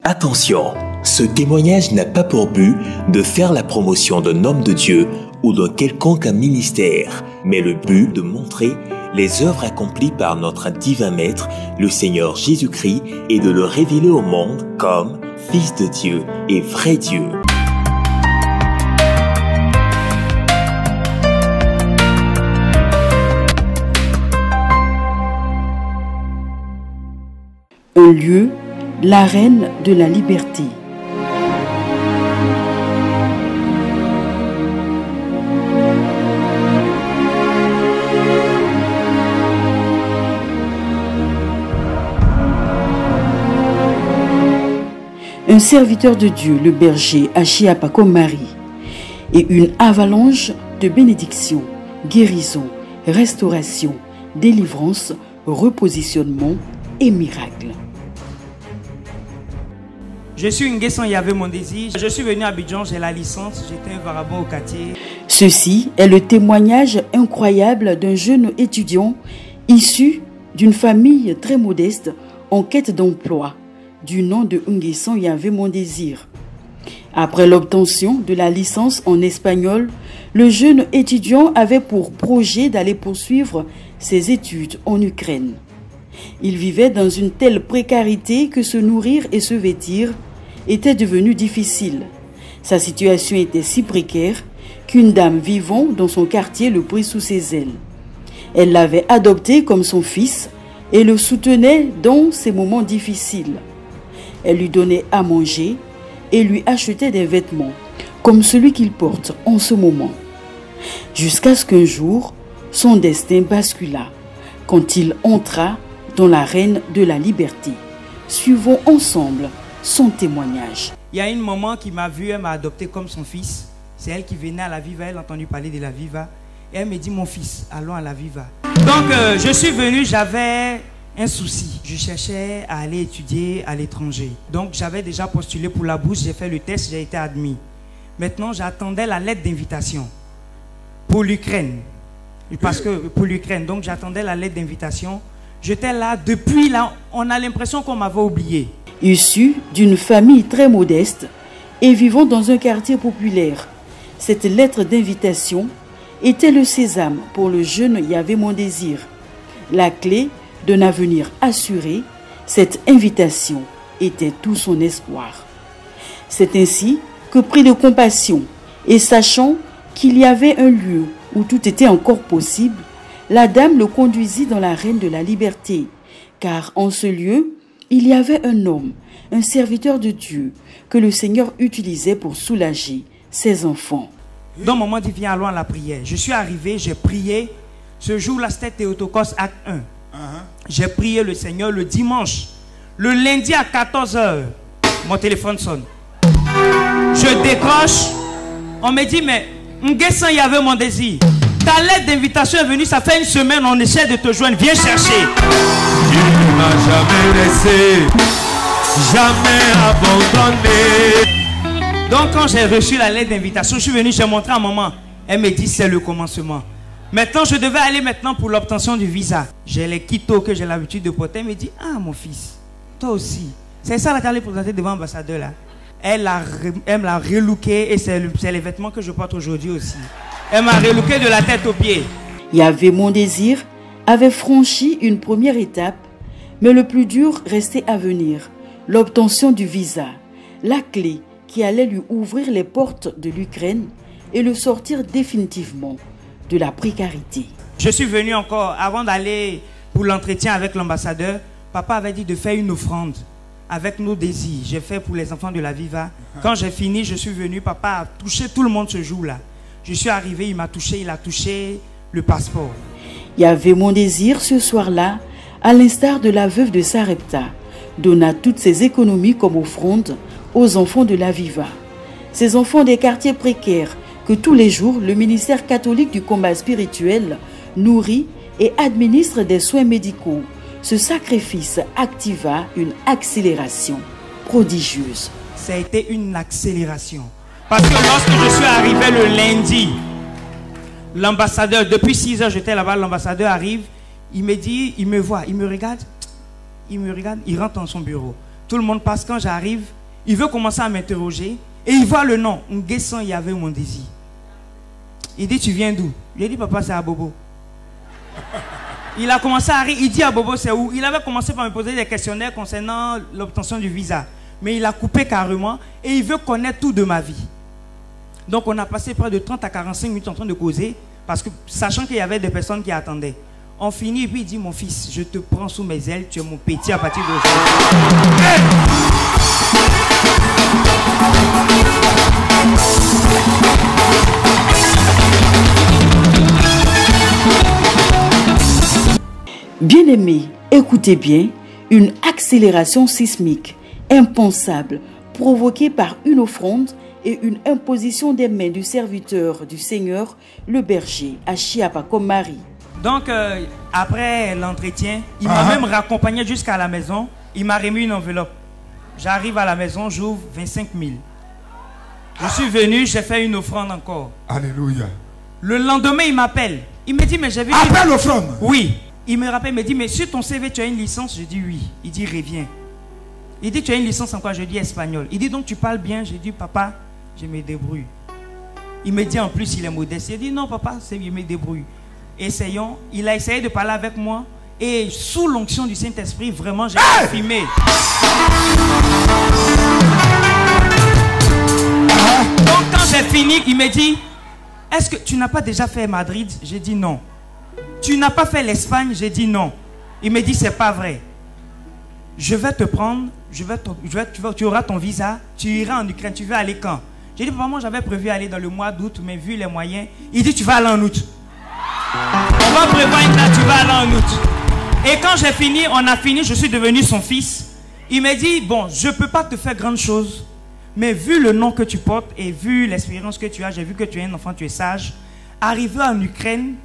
Attention, ce témoignage n'a pas pour but de faire la promotion d'un homme de Dieu ou d'un quelconque ministère, mais le but de montrer les œuvres accomplies par notre divin Maître, le Seigneur Jésus-Christ, et de le révéler au monde comme Fils de Dieu et vrai Dieu. Un lieu, l'arène de la liberté. Un serviteur de Dieu, le berger Achiapako Marie, et une avalanche de bénédictions, guérisons, restauration, délivrance, repositionnement et miracles. Je suis Nguessan Yahvé mon désir. Je suis venu à Abidjan, j'ai la licence, j'étais un vagabond au quartier. Ceci est le témoignage incroyable d'un jeune étudiant issu d'une famille très modeste en quête d'emploi, du nom de Nguessan Yahvé mon désir. Après l'obtention de la licence en espagnol, le jeune étudiant avait pour projet d'aller poursuivre ses études en Ukraine. Il vivait dans une telle précarité que se nourrir et se vêtir était devenu difficile. Sa situation était si précaire qu'une dame vivant dans son quartier le prit sous ses ailes. Elle l'avait adopté comme son fils et le soutenait dans ses moments difficiles. Elle lui donnait à manger et lui achetait des vêtements comme celui qu'il porte en ce moment. Jusqu'à ce qu'un jour, son destin bascula quand il entra dans l'arène de la liberté. Suivons ensemble son témoignage. Il y a une maman qui m'a vu, elle m'a adopté comme son fils. C'est elle qui venait à la Viva, elle a entendu parler de la Viva. Et elle me dit, mon fils, allons à la Viva. Donc je suis venu, j'avais un souci. Je cherchais à aller étudier à l'étranger. Donc j'avais déjà postulé pour la bourse, j'ai fait le test, j'ai été admis. Maintenant j'attendais la lettre d'invitation pour l'Ukraine. Parce que pour l'Ukraine, donc j'attendais la lettre d'invitation. J'étais là, depuis là, on a l'impression qu'on m'avait oublié. Issu d'une famille très modeste et vivant dans un quartier populaire, cette lettre d'invitation était le sésame pour le jeune Yahvé mon désir. La clé d'un avenir assuré, cette invitation était tout son espoir. C'est ainsi que, pris de compassion et sachant qu'il y avait un lieu où tout était encore possible, la dame le conduisit dans l'arène de la liberté, car en ce lieu, il y avait un homme, un serviteur de Dieu, que le Seigneur utilisait pour soulager ses enfants. Dans le moment dit, viens, allons à la prière. Je suis arrivé, j'ai prié. Ce jour-là, c'était Théotokos, acte 1. J'ai prié le Seigneur le dimanche. Le lundi à 14 h, mon téléphone sonne. Je décroche. On me dit, mais Nguessan Yahvé mon désir. Ta lettre d'invitation est venue, ça fait une semaine, on essaie de te joindre, viens chercher. Dieu ne m'a jamais laissé, jamais abandonné. Donc quand j'ai reçu la lettre d'invitation, je suis venu, j'ai montré à maman. Elle me dit, c'est le commencement. Maintenant, je devais aller maintenant pour l'obtention du visa. J'ai les quitos que j'ai l'habitude de porter. Elle me dit, ah mon fils, toi aussi. C'est ça qu'elle allait présenter devant l'ambassadeur là. Elle me l'a relooké et c'est les vêtements que je porte aujourd'hui aussi. Elle m'a relooké de la tête aux pieds. Yahvé mon désir avait franchi une première étape, mais le plus dur restait à venir, l'obtention du visa, la clé qui allait lui ouvrir les portes de l'Ukraine et le sortir définitivement de la précarité. Je suis venu encore, avant d'aller pour l'entretien avec l'ambassadeur, papa avait dit de faire une offrande avec nos désirs. J'ai fait pour les enfants de la Viva. Quand j'ai fini, je suis venu, papa a touché tout le monde ce jour-là. Je suis arrivé, il m'a touché, il a touché le passeport. Yahvé mon désir ce soir-là, à l'instar de la veuve de Sarepta, donna toutes ses économies comme offrande aux enfants de la Viva. Ces enfants des quartiers précaires que tous les jours le ministère catholique du combat spirituel nourrit et administre des soins médicaux. Ce sacrifice activa une accélération prodigieuse. Ça a été une accélération. Parce que lorsque je suis arrivé le lundi, l'ambassadeur, depuis 6 heures j'étais là-bas, l'ambassadeur arrive, il me dit, il me voit, il me regarde, il rentre dans son bureau. tout le monde passe. Quand j'arrive, il veut commencer à m'interroger. Et il voit le nom. Nguesson Yahvé mon désir. Il dit, tu viens d'où? J'ai dit, papa, c'est à Bobo. Il a commencé à rire. Il dit à Bobo, c'est où? Il avait commencé par me poser des questionnaires concernant l'obtention du visa. Mais il a coupé carrément. Et il veut connaître tout de ma vie. Donc on a passé près de 30 à 45 minutes en train de causer. Parce que, sachant qu'il y avait des personnes qui attendaient. On finit et puis il dit, mon fils, je te prends sous mes ailes. Tu es mon petit à partir d'aujourd'hui. Bien-aimés, écoutez bien, une accélération sismique impensable provoquée par une offrande et une imposition des mains du serviteur du Seigneur, le berger, Achiapa comme Marie. Donc, après l'entretien, il m'a même raccompagné jusqu'à la maison. Il m'a remis une enveloppe. J'arrive à la maison, j'ouvre 25 000. Je suis venu, j'ai fait une offrande encore. Alléluia. Le lendemain, il m'appelle. Il me dit, mais j'ai vu... Après l'offrande? Oui. Il me rappelle, il me dit, mais sur ton CV, tu as une licence? Je dis oui. Il dit, reviens. Il dit, tu as une licence en quoi? Je dis espagnol. Il dit, donc tu parles bien? Je dis, papa, je me débrouille. Il me dit, en plus, il est modeste. Il dit, non, papa, je me débrouille. Essayons. Il a essayé de parler avec moi. Et sous l'onction du Saint-Esprit, vraiment, j'ai filmé. Donc, quand j'ai fini, il me dit, est-ce que tu n'as pas déjà fait Madrid? J'ai dit non. Tu n'as pas fait l'Espagne? J'ai dit non. Il me dit, c'est pas vrai. Je vais te prendre, tu auras ton visa, tu iras en Ukraine, tu veux aller quand? J'ai dit, papa, moi j'avais prévu aller dans le mois d'août, mais vu les moyens, il dit, tu vas aller en août. On va prévoir une date, tu vas aller en août. Et quand j'ai fini, on a fini, je suis devenu son fils. Il m'a dit, bon, je ne peux pas te faire grande chose, mais vu le nom que tu portes et vu l'expérience que tu as, j'ai vu que tu es un enfant, tu es sage. Arrivé en Ukraine,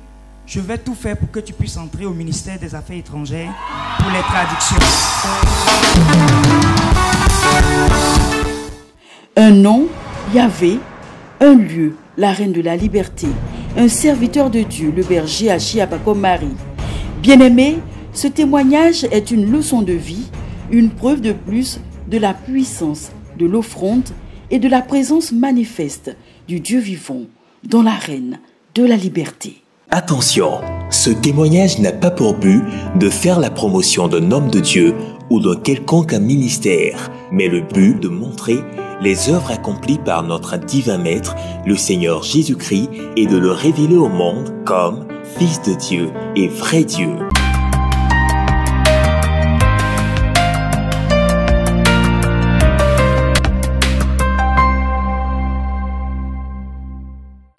je vais tout faire pour que tu puisses entrer au ministère des Affaires étrangères pour les traductions. Un nom, Yahvé, un lieu, la reine de la liberté, un serviteur de Dieu, le berger Achiapa comme Marie. Bien-aimé, ce témoignage est une leçon de vie, une preuve de plus de la puissance, de l'offrande et de la présence manifeste du Dieu vivant dans la reine de la liberté. Attention, ce témoignage n'a pas pour but de faire la promotion d'un homme de Dieu ou d'un quelconque ministère, mais le but de montrer les œuvres accomplies par notre divin Maître, le Seigneur Jésus-Christ, et de le révéler au monde comme Fils de Dieu et vrai Dieu.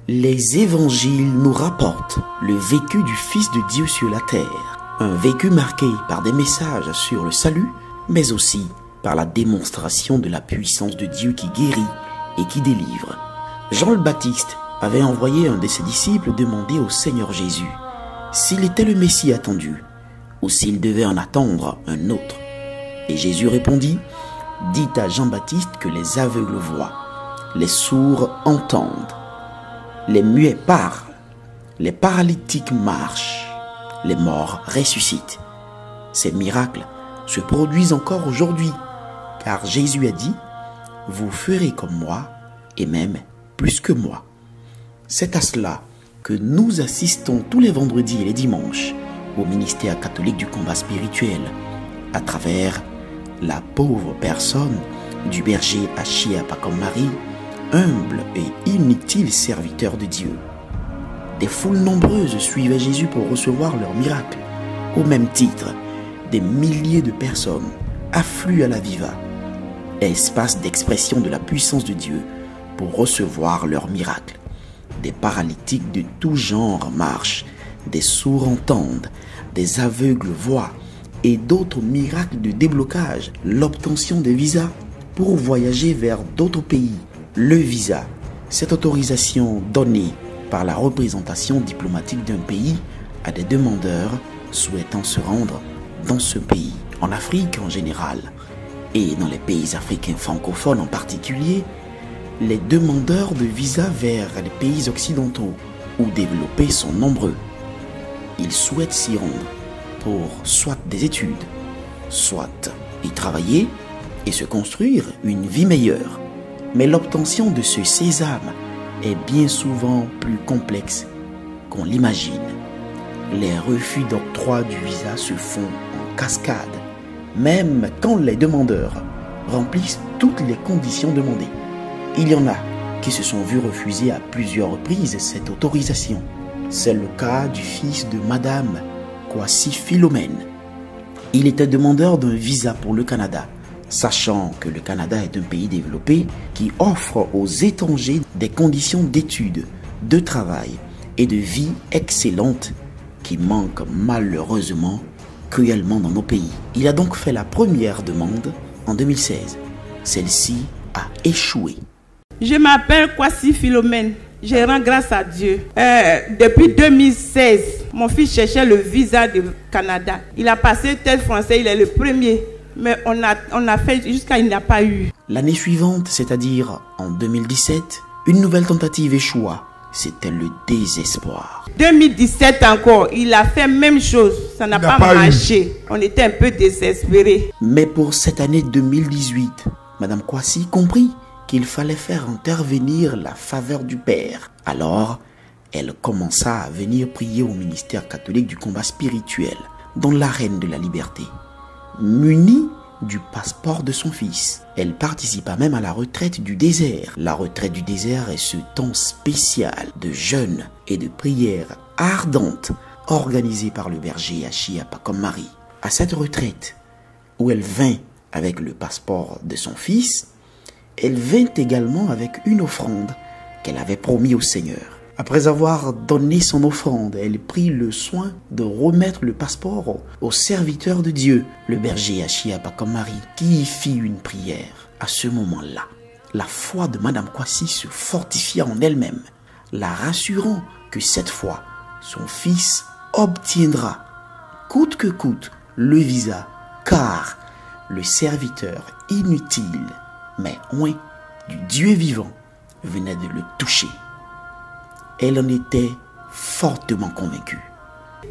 Les évangiles nous rapportent le vécu du Fils de Dieu sur la terre. Un vécu marqué par des messages sur le salut, mais aussi par la démonstration de la puissance de Dieu qui guérit et qui délivre. Jean le Baptiste avait envoyé un de ses disciples demander au Seigneur Jésus s'il était le Messie attendu ou s'il devait en attendre un autre. Et Jésus répondit, « Dites à Jean-Baptiste que les aveugles voient, les sourds entendent, les muets parlent, les paralytiques marchent, les morts ressuscitent. » Ces miracles se produisent encore aujourd'hui, car Jésus a dit, « Vous ferez comme moi, et même plus que moi. » C'est à cela que nous assistons tous les vendredis et les dimanches au ministère catholique du combat spirituel, à travers la pauvre personne du berger Achiapa comme Marie, humble et inutile serviteur de Dieu. Des foules nombreuses suivaient Jésus pour recevoir leur miracle. Au même titre, des milliers de personnes affluent à la Viva, espace d'expression de la puissance de Dieu pour recevoir leur miracle. Des paralytiques de tout genre marchent, des sourds entendent, des aveugles voient et d'autres miracles de déblocage, l'obtention de visas pour voyager vers d'autres pays. Le visa, cette autorisation donnée par la représentation diplomatique d'un pays à des demandeurs souhaitant se rendre dans ce pays. En Afrique en général et dans les pays africains francophones en particulier, les demandeurs de visa vers les pays occidentaux ou développés sont nombreux. Ils souhaitent s'y rendre pour soit des études, soit y travailler et se construire une vie meilleure. Mais l'obtention de ce sésame est bien souvent plus complexe qu'on l'imagine. Les refus d'octroi du visa se font en cascade, même quand les demandeurs remplissent toutes les conditions demandées. Il y en a qui se sont vus refuser à plusieurs reprises cette autorisation. C'est le cas du fils de Madame Kwasi Philomène. Il était demandeur d'un visa pour le Canada, sachant que le Canada est un pays développé qui offre aux étrangers des conditions d'études, de travail et de vie excellentes qui manquent malheureusement cruellement dans nos pays. Il a donc fait la première demande en 2016. Celle-ci a échoué. Je m'appelle Kwasi Philomène. Je rends grâce à Dieu. Depuis 2016, mon fils cherchait le visa du Canada. Il a passé test français, il est le premier. Mais on a fait jusqu'à il n'a pas eu. L'année suivante, c'est-à-dire en 2017, une nouvelle tentative échoua. C'était le désespoir. 2017 encore, il a fait même chose. Ça n'a pas marché. On était un peu désespérés. Mais pour cette année 2018, Madame Kwasi comprit qu'il fallait faire intervenir la faveur du Père. Alors, elle commença à venir prier au ministère catholique du combat spirituel, dans l'arène de la liberté. Munie du passeport de son fils, elle participa même à la retraite du désert. La retraite du désert est ce temps spécial de jeûne et de prière ardente organisé par le berger Achia Pacom Marie. À cette retraite, où elle vint avec le passeport de son fils, elle vint également avec une offrande qu'elle avait promis au Seigneur. Après avoir donné son offrande, elle prit le soin de remettre le passeport au serviteur de Dieu, le berger Achia Pacom Marie, qui y fit une prière. À ce moment-là, la foi de Madame Kwasi se fortifia en elle-même, la rassurant que cette fois, son fils obtiendra, coûte que coûte, le visa, car le serviteur inutile, mais loin du Dieu vivant, venait de le toucher. Elle en était fortement convaincue.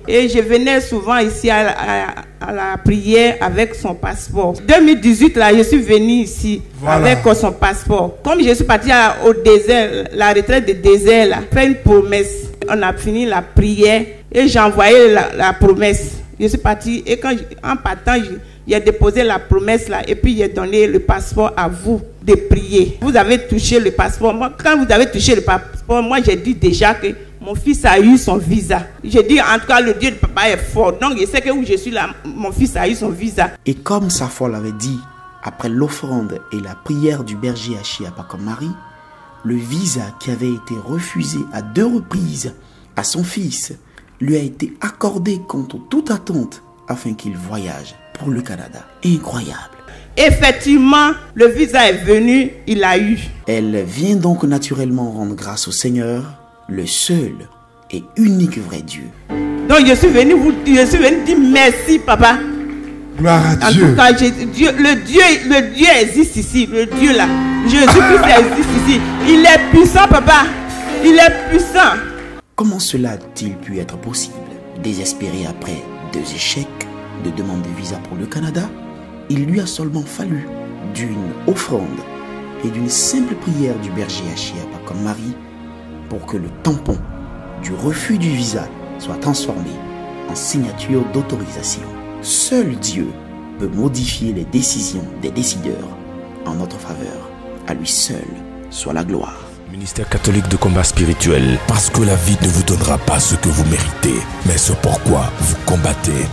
Et je venais souvent ici à la prière avec son passeport. 2018, là, je suis venue ici avec son passeport. Comme je suis partie au désert, la retraite de désert, là, fait une promesse. On a fini la prière et j'ai envoyé la promesse. Je suis partie et en partant, j'ai déposé la promesse là et puis j'ai donné le passeport à vous de prier. Vous avez touché le passeport. Moi, quand vous avez touché le passeport, moi j'ai dit déjà que mon fils a eu son visa. J'ai dit en tout cas le Dieu de papa est fort. Donc je sais que où je suis là, mon fils a eu son visa. Et comme sa foi l'avait dit, après l'offrande et la prière du berger Achia Pacom Marie, le visa qui avait été refusé à 2 reprises à son fils lui a été accordé contre toute attente afin qu'il voyage pour le Canada. Incroyable. Effectivement, le visa est venu, il l'a eu. Elle vient donc naturellement rendre grâce au Seigneur, le seul et unique vrai Dieu. Donc je suis venu dire merci papa. Gloire à Dieu. En tout cas, le Dieu existe ici, le Dieu là. Jésus-Christ existe ici. Il est puissant papa. Il est puissant. Comment cela a-t-il pu être possible? Désespéré après 2 échecs de demande de visa pour le Canada, il lui a seulement fallu d'une offrande et d'une simple prière du berger Achia Pacom Marie pour que le tampon du refus du visa soit transformé en signature d'autorisation. Seul Dieu peut modifier les décisions des décideurs en notre faveur. À lui seul soit la gloire. Ministère catholique de combat spirituel. Parce que la vie ne vous donnera pas ce que vous méritez, mais ce pourquoi vous combattez.